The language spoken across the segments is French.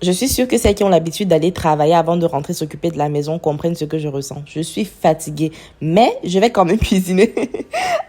Je suis sûre que celles qui ont l'habitude d'aller travailler avant de rentrer s'occuper de la maison comprennent ce que je ressens. Je suis fatiguée, mais je vais quand même cuisiner.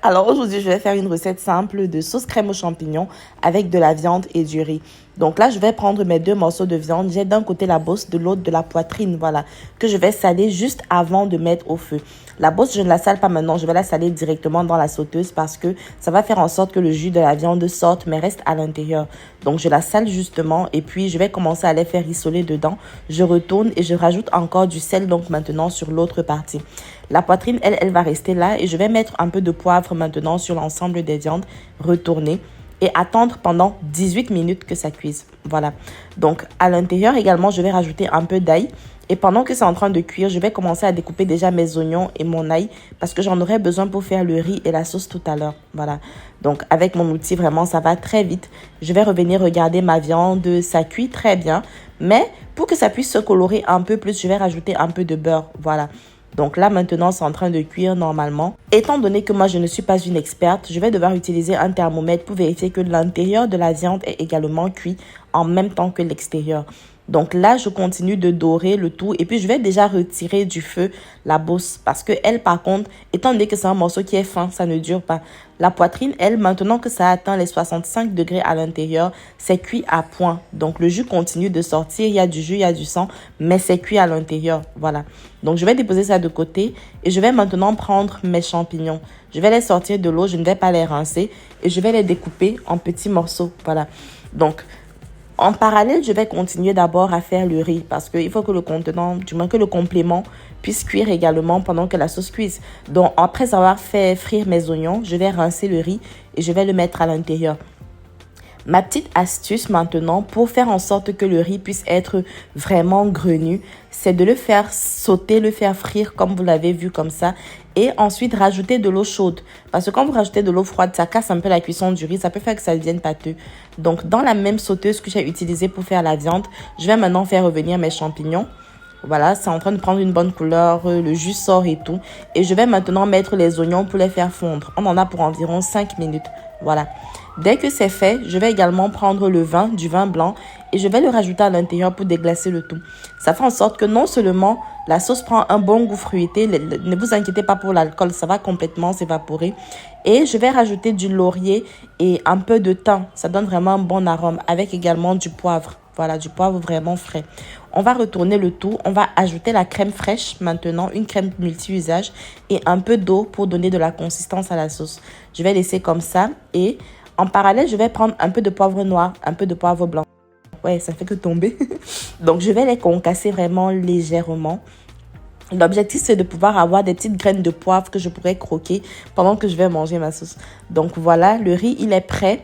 Alors aujourd'hui, je vais faire une recette simple de sauce crème aux champignons avec de la viande et du riz. Donc là, je vais prendre mes 2 morceaux de viande. J'ai d'un côté la bosse, de l'autre de la poitrine, voilà, que je vais saler juste avant de mettre au feu. La bosse, je ne la sale pas maintenant, je vais la saler directement dans la sauteuse parce que ça va faire en sorte que le jus de la viande sorte mais reste à l'intérieur. Donc je la sale justement et puis je vais commencer à les faire rissoler dedans. Je retourne et je rajoute encore du sel donc maintenant sur l'autre partie. La poitrine, elle va rester là et je vais mettre un peu de poivre maintenant sur l'ensemble des viandes, retourner et attendre pendant 18 minutes que ça cuise. Voilà. Donc, à l'intérieur également, je vais rajouter un peu d'ail. Et pendant que c'est en train de cuire, je vais commencer à découper déjà mes oignons et mon ail parce que j'en aurai besoin pour faire le riz et la sauce tout à l'heure. Voilà. Donc, avec mon outil, vraiment, ça va très vite. Je vais revenir regarder ma viande. Ça cuit très bien. Mais pour que ça puisse se colorer un peu plus, je vais rajouter un peu de beurre. Voilà. Donc là, maintenant, c'est en train de cuire normalement. Étant donné que moi, je ne suis pas une experte, je vais devoir utiliser un thermomètre pour vérifier que l'intérieur de la viande est également cuit en même temps que l'extérieur. Donc là, je continue de dorer le tout et puis je vais déjà retirer du feu la bosse parce que elle, par contre, étant donné que c'est un morceau qui est fin, ça ne dure pas. La poitrine, elle, maintenant que ça atteint les 65 degrés à l'intérieur, c'est cuit à point. Donc le jus continue de sortir, il y a du jus, il y a du sang, mais c'est cuit à l'intérieur. Voilà. Donc je vais déposer ça de côté et je vais maintenant prendre mes champignons. Je vais les sortir de l'eau, je ne vais pas les rincer et je vais les découper en petits morceaux. Voilà. Donc, en parallèle, je vais continuer d'abord à faire le riz parce qu'il faut que le contenant, du moins que le complément puisse cuire également pendant que la sauce cuise. Donc, après avoir fait frire mes oignons, je vais rincer le riz et je vais le mettre à l'intérieur. Ma petite astuce maintenant pour faire en sorte que le riz puisse être vraiment grenu, c'est de le faire sauter, le faire frire comme vous l'avez vu comme ça et ensuite rajouter de l'eau chaude. Parce que quand vous rajoutez de l'eau froide, ça casse un peu la cuisson du riz, ça peut faire que ça devienne pâteux. Donc dans la même sauteuse que j'ai utilisée pour faire la viande, je vais maintenant faire revenir mes champignons. Voilà, c'est en train de prendre une bonne couleur, le jus sort et tout. Et je vais maintenant mettre les oignons pour les faire fondre. On en a pour environ 5 minutes. Voilà. Dès que c'est fait, je vais également prendre le vin, du vin blanc, et je vais le rajouter à l'intérieur pour déglacer le tout. Ça fait en sorte que non seulement la sauce prend un bon goût fruité, ne vous inquiétez pas pour l'alcool, ça va complètement s'évaporer. Et je vais rajouter du laurier et un peu de thym. Ça donne vraiment un bon arôme, avec également du poivre. Voilà, du poivre vraiment frais. On va retourner le tout. On va ajouter la crème fraîche maintenant, une crème multi-usage et un peu d'eau pour donner de la consistance à la sauce. Je vais laisser comme ça et en parallèle, je vais prendre un peu de poivre noir, un peu de poivre blanc. Ouais, ça fait que tomber. Donc, je vais les concasser vraiment légèrement. L'objectif, c'est de pouvoir avoir des petites graines de poivre que je pourrais croquer pendant que je vais manger ma sauce. Donc, voilà, le riz, il est prêt.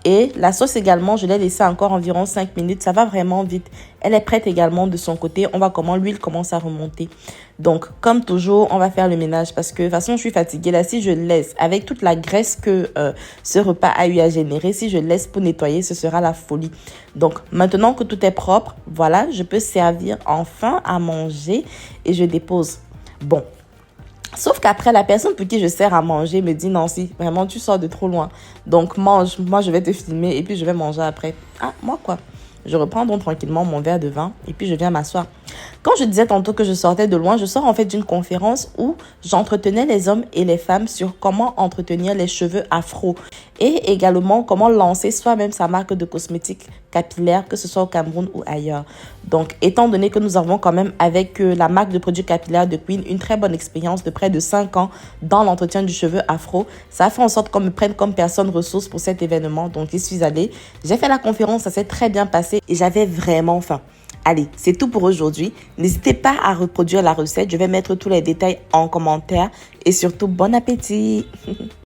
Et la sauce également, je l'ai laissée encore environ 5 minutes. Ça va vraiment vite. Elle est prête également de son côté. On va comment l'huile commence à remonter. Donc, comme toujours, on va faire le ménage parce que de toute façon, je suis fatiguée. Là, si je laisse avec toute la graisse que ce repas a eu à générer, si je laisse pour nettoyer, ce sera la folie. Donc, maintenant que tout est propre, voilà, je peux servir enfin à manger et je dépose. Bon. Sauf qu'après, la personne pour qui je sers à manger me dit non, si vraiment tu sors de trop loin. Donc mange, moi je vais te filmer et puis je vais manger après. Ah, moi quoi? Je reprends donc tranquillement mon verre de vin et puis je viens m'asseoir. Quand je disais tantôt que je sortais de loin, je sors en fait d'une conférence où j'entretenais les hommes et les femmes sur comment entretenir les cheveux afro et également comment lancer soi-même sa marque de cosmétiques capillaires, que ce soit au Cameroun ou ailleurs. Donc, étant donné que nous avons quand même avec la marque de produits capillaires de Queen une très bonne expérience de près de 5 ans dans l'entretien du cheveu afro, ça a fait en sorte qu'on me prenne comme personne ressource pour cet événement. Donc, j'y suis allée. J'ai fait la conférence, ça s'est très bien passé et j'avais vraiment faim. Allez, c'est tout pour aujourd'hui. N'hésitez pas à reproduire la recette. Je vais mettre tous les détails en commentaire et surtout, bon appétit!